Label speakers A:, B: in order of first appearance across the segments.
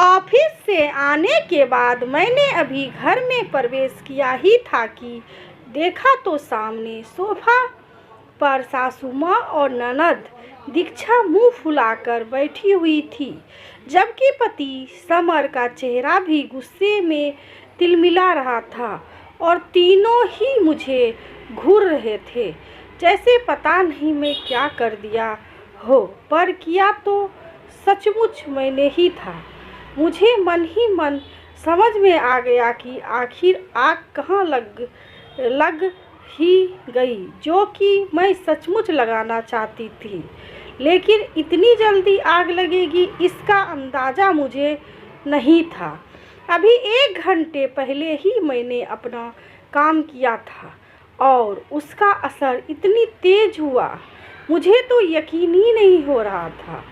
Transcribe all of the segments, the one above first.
A: Office से आने के बाद मैंने अभी घर में प्रवेश किया ही था कि देखा तो सामने सोफा पर सासू माँ और ननद दीक्षा मुंह फुलाकर बैठी हुई थी, जबकि पति समर का चेहरा भी गुस्से में तिलमिला रहा था और तीनों ही मुझे घूर रहे थे, जैसे पता नहीं मैं क्या कर दिया हो, पर किया तो सचमुच मैंने ही था। मुझे मन ही मन समझ में आ गया कि आखिर आग कहाँ लग ही गई, जो कि मैं सचमुच लगाना चाहती थी, लेकिन इतनी जल्दी आग लगेगी इसका अंदाज़ा मुझे नहीं था। अभी 1 घंटे पहले ही मैंने अपना काम किया था और उसका असर इतनी तेज हुआ, मुझे तो यकीन ही नहीं हो रहा था।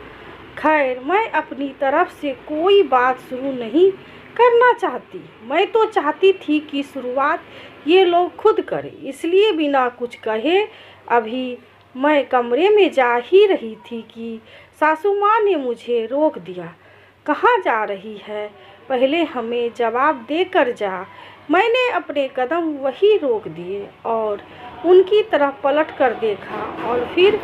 A: खैर, मैं अपनी तरफ से कोई बात शुरू नहीं करना चाहती। मैं तो चाहती थी कि शुरुआत ये लोग खुद करें, इसलिए बिना कुछ कहे अभी मैं कमरे में जा ही रही थी कि सासू माँ ने मुझे रोक दिया। कहाँ जा रही है? पहले हमें जवाब देकर जा। मैंने अपने कदम वहीं रोक दिए और उनकी तरफ पलट कर देखा और फिर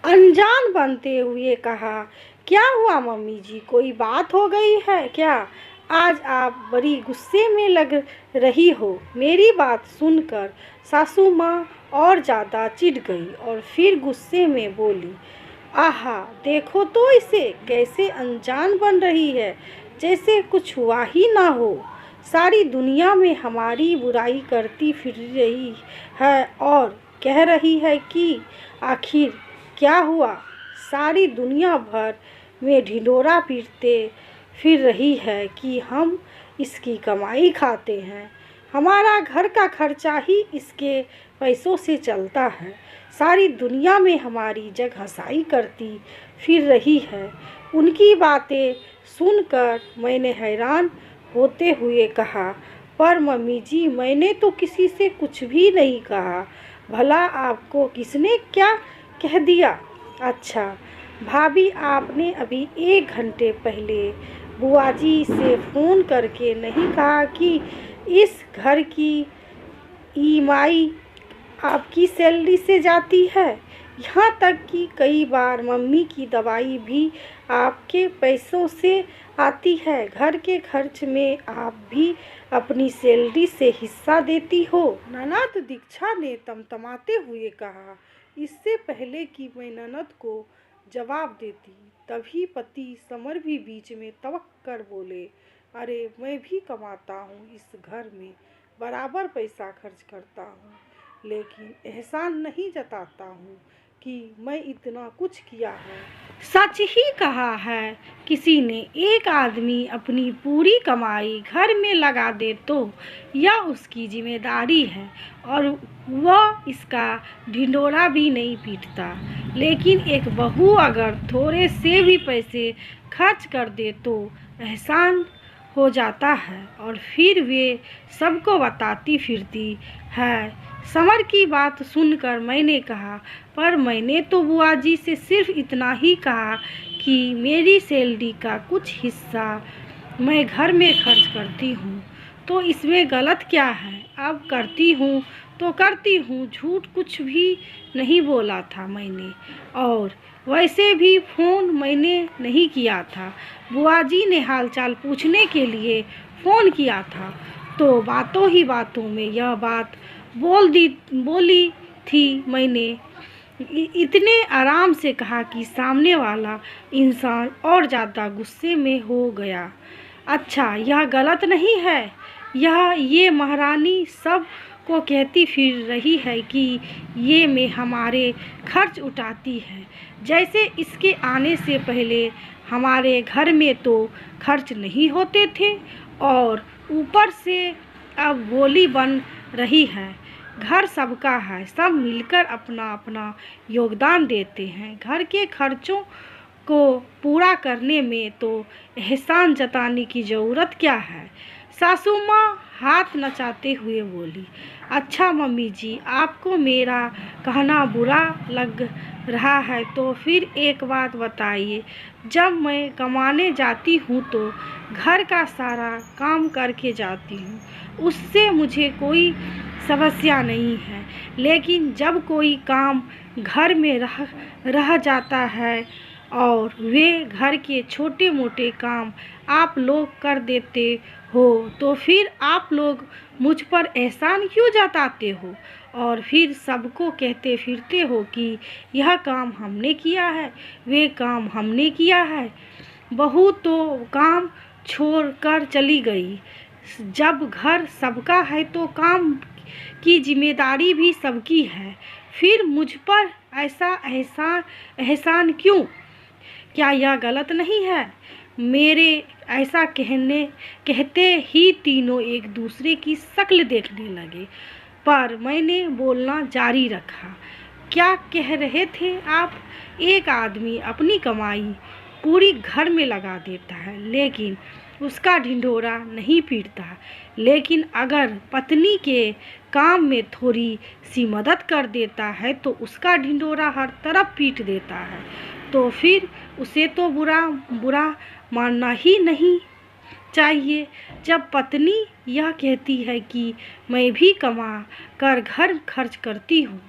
A: अनजान बनते हुए कहा, क्या हुआ मम्मी जी, कोई बात हो गई है क्या? आज आप बड़ी गुस्से में लग रही हो। मेरी बात सुनकर सासू माँ और ज़्यादा चिढ़ गई और फिर गुस्से में बोली, आहा, देखो तो इसे कैसे अनजान बन रही है, जैसे कुछ हुआ ही ना हो। सारी दुनिया में हमारी बुराई करती फिर रही है और कह रही है कि आखिर क्या हुआ। सारी दुनिया भर में ढिंढोरा पीटते फिर रही है कि हम इसकी कमाई खाते हैं, हमारा घर का खर्चा ही इसके पैसों से चलता है। सारी दुनिया में हमारी जग हंसाई करती फिर रही है। उनकी बातें सुनकर मैंने हैरान होते हुए कहा, पर मम्मी जी, मैंने तो किसी से कुछ भी नहीं कहा। भला आपको किसने क्या कह दिया? अच्छा भाभी, आपने अभी 1 घंटे पहले बुआ जी से फ़ोन करके नहीं कहा कि इस घर की ईएमआई आपकी सैलरी से जाती है? यहाँ तक कि कई बार मम्मी की दवाई भी आपके पैसों से आती है। घर के खर्च में आप भी अपनी सैलरी से हिस्सा देती हो। ननद दीक्षा ने तमतमाते हुए कहा। इससे पहले कि मैं ननद को जवाब देती, तभी पति समर भी बीच में टपक कर बोले, अरे, मैं भी कमाता हूँ, इस घर में बराबर पैसा खर्च करता हूँ, लेकिन एहसान नहीं जताता हूँ कि मैं इतना कुछ किया है। सच ही कहा है किसी ने, एक आदमी अपनी पूरी कमाई घर में लगा दे तो यह उसकी जिम्मेदारी है और वह इसका ढिंढोरा भी नहीं पीटता, लेकिन एक बहू अगर थोड़े से भी पैसे खर्च कर दे तो एहसान हो जाता है और फिर वे सबको बताती फिरती है। समर की बात सुनकर मैंने कहा, पर मैंने तो बुआ जी से सिर्फ इतना ही कहा कि मेरी सैलरी का कुछ हिस्सा मैं घर में खर्च करती हूँ, तो इसमें गलत क्या है? अब करती हूँ तो करती हूँ, झूठ कुछ भी नहीं बोला था मैंने। और वैसे भी फ़ोन मैंने नहीं किया था, बुआ जी ने हालचाल पूछने के लिए फ़ोन किया था, तो बातों ही बातों में यह बात बोली थी। मैंने इतने आराम से कहा कि सामने वाला इंसान और ज़्यादा गुस्से में हो गया। अच्छा, यह गलत नहीं है। ये महारानी सब को कहती फिर रही है कि ये में हमारे खर्च उठाती है, जैसे इसके आने से पहले हमारे घर में तो खर्च नहीं होते थे और ऊपर से अब बोली बन रही है। घर सबका है, सब मिलकर अपना अपना योगदान देते हैं। घर के खर्चों को पूरा करने में तो एहसान जताने की ज़रूरत क्या है? सासू माँ हाथ नचाते हुए बोली, अच्छा मम्मी जी, आपको मेरा कहना बुरा लग रहा है तो फिर एक बात बताइए, जब मैं कमाने जाती हूँ तो घर का सारा काम करके जाती हूँ, उससे मुझे कोई समस्या नहीं है, लेकिन जब कोई काम घर में रह जाता है और वे घर के छोटे मोटे काम आप लोग कर देते हो तो फिर आप लोग मुझ पर एहसान क्यों जताते हो और फिर सबको कहते फिरते हो कि यह काम हमने किया है, वे काम हमने किया है। बहू तो काम छोड़ कर चली गई। जब घर सबका है तो काम की जिम्मेदारी भी सबकी है, फिर मुझ पर ऐसा एहसान एहसान क्यों? क्या यह गलत नहीं है? मेरे ऐसा कहते ही तीनों एक दूसरे की शक्ल देखने लगे, पर मैंने बोलना जारी रखा। क्या कह रहे थे आप? एक आदमी अपनी कमाई पूरी घर में लगा देता है, लेकिन उसका ढिंढोरा नहीं पीटता, लेकिन अगर पत्नी के काम में थोड़ी सी मदद कर देता है तो उसका ढिंढोरा हर तरफ पीट देता है, तो फिर उसे तो बुरा मानना ही नहीं चाहिए। जब पत्नी यह कहती है कि मैं भी कमा कर घर खर्च करती हूँ,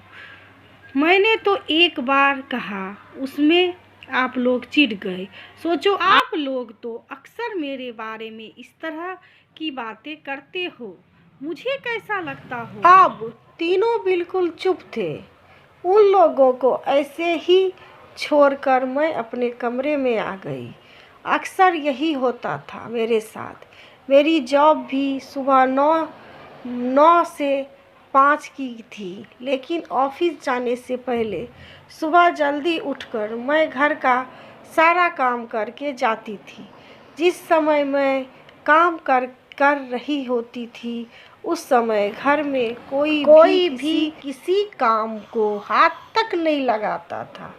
A: मैंने तो एक बार कहा, उसमें आप लोग चिढ़ गए। सोचो, आप लोग तो अक्सर मेरे बारे में इस तरह की बातें करते हो, मुझे कैसा लगता हो?
B: अब तीनों बिल्कुल चुप थे। उन लोगों को ऐसे ही छोड़कर मैं अपने कमरे में आ गई। अक्सर यही होता था मेरे साथ। मेरी जॉब भी सुबह 9 से 5 की थी, लेकिन ऑफिस जाने से पहले सुबह जल्दी उठकर मैं घर का सारा काम करके जाती थी। जिस समय मैं काम कर रही होती थी उस समय घर में कोई भी किसी काम को हाथ तक नहीं लगाता था।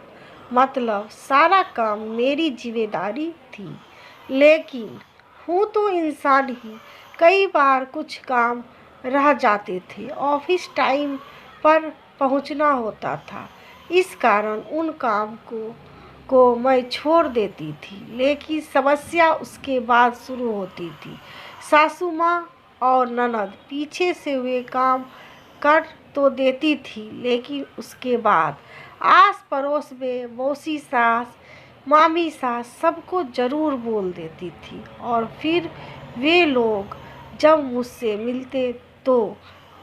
B: मतलब सारा काम मेरी जिम्मेदारी थी। लेकिन हूँ तो इंसान ही, कई बार कुछ काम रह जाते थे, ऑफिस टाइम पर पहुंचना होता था, इस कारण उन काम को मैं छोड़ देती थी। लेकिन समस्या उसके बाद शुरू होती थी। सासू माँ और ननद पीछे से वे काम कर तो देती थी, लेकिन उसके बाद आस पड़ोस में मौसी सास, मामी सास सबको ज़रूर बोल देती थी। और फिर वे लोग जब मुझसे मिलते तो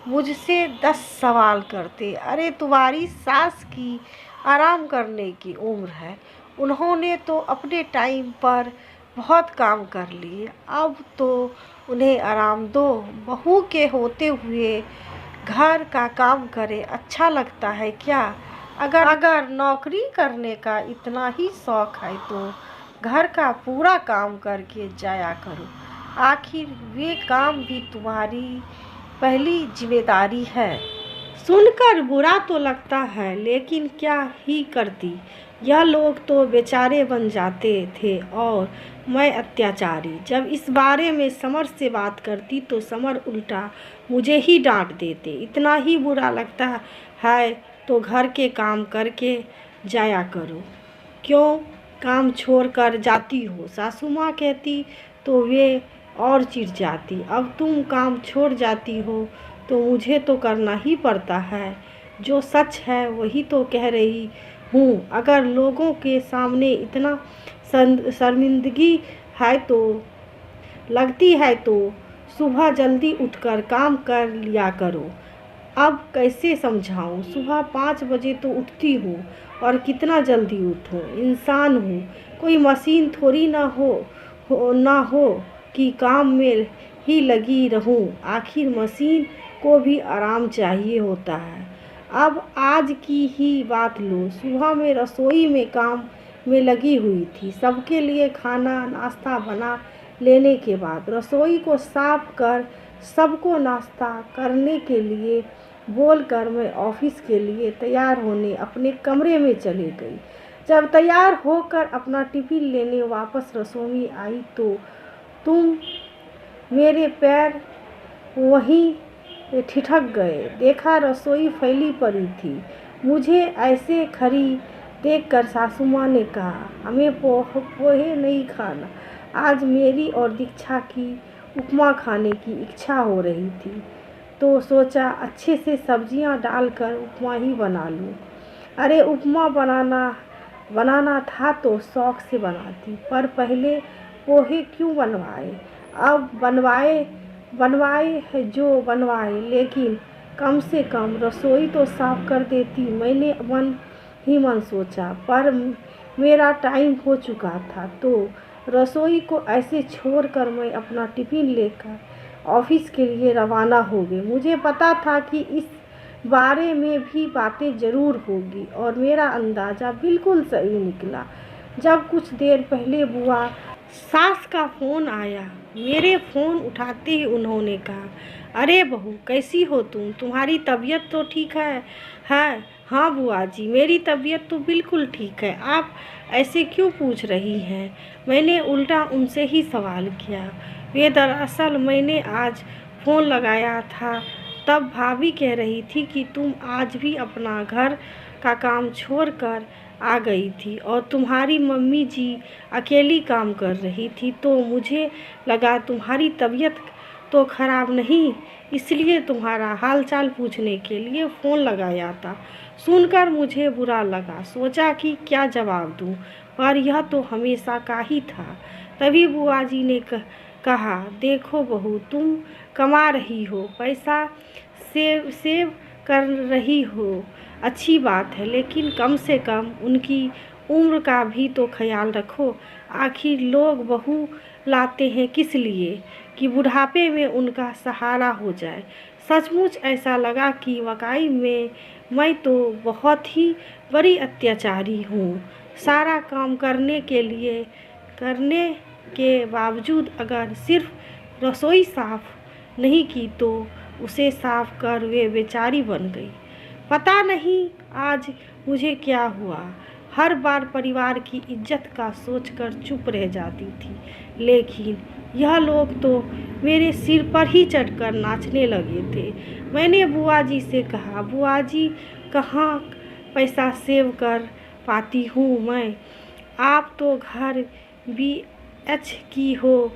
B: मुझसे 10 सवाल करते। अरे तुम्हारी सास की आराम करने की उम्र है, उन्होंने तो अपने टाइम पर बहुत काम कर लिए, अब तो उन्हें आराम दो। बहू के होते हुए घर का काम करे, अच्छा लगता है क्या? अगर नौकरी करने का इतना ही शौक है तो घर का पूरा काम करके जाया करो। आखिर वे काम भी तुम्हारी पहली जिम्मेदारी है।
A: सुनकर बुरा तो लगता है, लेकिन क्या ही करती, यह लोग तो बेचारे बन जाते थे और मैं अत्याचारी। जब इस बारे में समर से बात करती तो समर उल्टा मुझे ही डांट देते। इतना ही बुरा लगता है तो घर के काम करके जाया करो, क्यों काम छोड़ कर जाती हो? सासू माँ कहती तो वे और चिढ़ जाती, अब तुम काम छोड़ जाती हो तो मुझे तो करना ही पड़ता है, जो सच है वही तो कह रही हूँ। अगर लोगों के सामने इतना शर्मिंदगी है तो लगती है तो सुबह जल्दी उठकर काम कर लिया करो। अब कैसे समझाऊं? सुबह 5 बजे तो उठती हूँ, और कितना जल्दी उठूं? इंसान हूँ, कोई मशीन थोड़ी ना हो कि काम में ही लगी रहूं। आखिर मशीन को भी आराम चाहिए होता है। अब आज की ही बात लो, सुबह में रसोई में काम में लगी हुई थी। सबके लिए खाना नाश्ता बना लेने के बाद रसोई को साफ कर सबको नाश्ता करने के लिए बोलकर मैं ऑफिस के लिए तैयार होने अपने कमरे में चली गई। जब तैयार होकर अपना टिफिन लेने वापस रसोई आई तो तुम
B: मेरे पैर वहीं ठिठक गए। देखा रसोई फैली पड़ी थी। मुझे ऐसे खड़ी देखकर सासू माँ ने कहा, हमें पोहे नहीं खाना। आज मेरी और दीक्षा की उपमा खाने की इच्छा हो रही थी, तो सोचा अच्छे से सब्जियां डालकर उपमा ही बना लूं। अरे उपमा बनाना था तो शौक से बनाती, पर पहले पोहे क्यों बनवाए। अब बनवाए है जो बनवाए, लेकिन कम से कम रसोई तो साफ कर देती। मैंने मन ही मन सोचा, पर मेरा टाइम हो चुका था, तो रसोई को ऐसे छोड़कर मैं अपना टिफिन लेकर ऑफिस के लिए रवाना हो गई। मुझे पता था कि इस बारे में भी बातें ज़रूर होगी, और मेरा अंदाज़ा बिल्कुल सही निकला। जब कुछ देर पहले बुआ सास का फ़ोन आया, मेरे फ़ोन उठाते ही उन्होंने कहा, अरे बहू कैसी हो तुम, तुम्हारी तबीयत तो ठीक है? हाँ बुआ जी, मेरी तबीयत तो बिल्कुल ठीक है। आप ऐसे क्यों पूछ रही हैं? मैंने उल्टा उनसे ही सवाल किया। वे दरअसल मैंने आज फ़ोन लगाया था, तब भाभी कह रही थी कि तुम आज भी अपना घर का काम छोड़कर आ गई थी और तुम्हारी मम्मी जी अकेली काम कर रही थी, तो मुझे लगा तुम्हारी तबीयत तो ख़राब नहीं, इसलिए तुम्हारा हाल चाल पूछने के लिए फ़ोन लगाया था। सुनकर मुझे बुरा लगा, सोचा कि क्या जवाब दूं, पर यह तो हमेशा का ही था। तभी बुआ जी ने कहा, देखो बहू, तुम कमा रही हो, पैसा सेव कर रही हो, अच्छी बात है, लेकिन कम से कम उनकी उम्र का भी तो ख्याल रखो। आखिर लोग बहू लाते हैं किस लिए? कि बुढ़ापे में उनका सहारा हो जाए। सचमुच ऐसा लगा कि वाकई में मैं तो बहुत ही बड़ी अत्याचारी हूँ। सारा काम करने के बावजूद अगर सिर्फ रसोई साफ नहीं की तो उसे साफ कर वे बेचारी बन गई। पता नहीं आज मुझे क्या हुआ, हर बार परिवार की इज्जत का सोचकर चुप रह जाती थी, लेकिन यह लोग तो मेरे सिर पर ही चढ़कर नाचने लगे थे। मैंने बुआ जी से कहा, बुआ जी कहाँ पैसा सेव कर पाती हूँ मैं, आप तो घर BH की हो,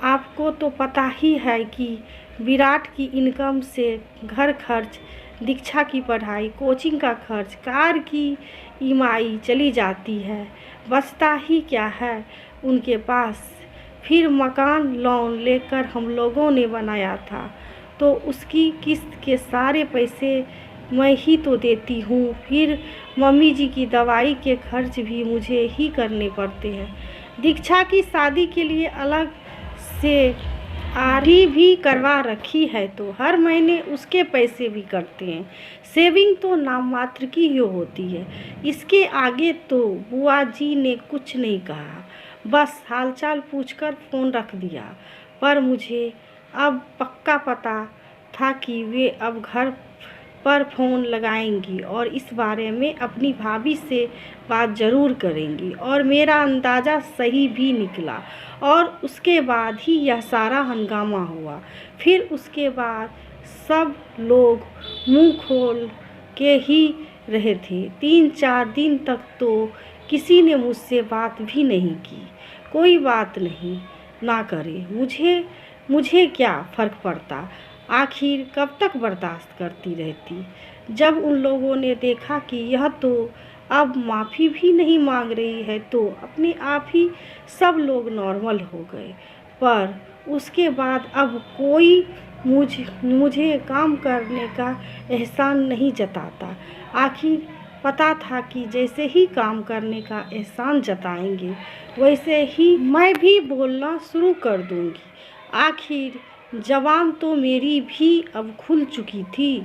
B: आपको तो पता ही है कि विराट की इनकम से घर खर्च, दीक्षा की पढ़ाई, कोचिंग का खर्च, कार की EMI चली जाती है, बचता ही क्या है उनके पास। फिर मकान लोन लेकर हम लोगों ने बनाया था, तो उसकी किस्त के सारे पैसे मैं ही तो देती हूँ। फिर मम्मी जी की दवाई के खर्च भी मुझे ही करने पड़ते हैं। दीक्षा की शादी के लिए अलग से RD भी करवा रखी है, तो हर महीने उसके पैसे भी कटते हैं। सेविंग तो नाम मात्र की ही होती है। इसके आगे तो बुआ जी ने कुछ नहीं कहा, बस हालचाल पूछकर फ़ोन रख दिया। पर मुझे अब पक्का पता था कि वे अब घर पर फ़ोन लगाएंगी और इस बारे में अपनी भाभी से बात ज़रूर करेंगी, और मेरा अंदाज़ा सही भी निकला। और उसके बाद ही यह सारा हंगामा हुआ। फिर उसके बाद सब लोग मुंह खोल के ही रहे थे। 3-4 दिन तक तो किसी ने मुझसे बात भी नहीं की। कोई बात नहीं ना करे, मुझे क्या फ़र्क पड़ता, आखिर कब तक बर्दाश्त करती रहती। जब उन लोगों ने देखा कि यह तो अब माफ़ी भी नहीं मांग रही है, तो अपने आप ही सब लोग नॉर्मल हो गए। पर उसके बाद अब कोई मुझे काम करने का एहसान नहीं जताता। आखिर पता था कि जैसे ही काम करने का एहसान जताएंगे, वैसे ही मैं भी बोलना शुरू कर दूंगी। आखिर ज़बान तो मेरी भी अब खुल चुकी थी।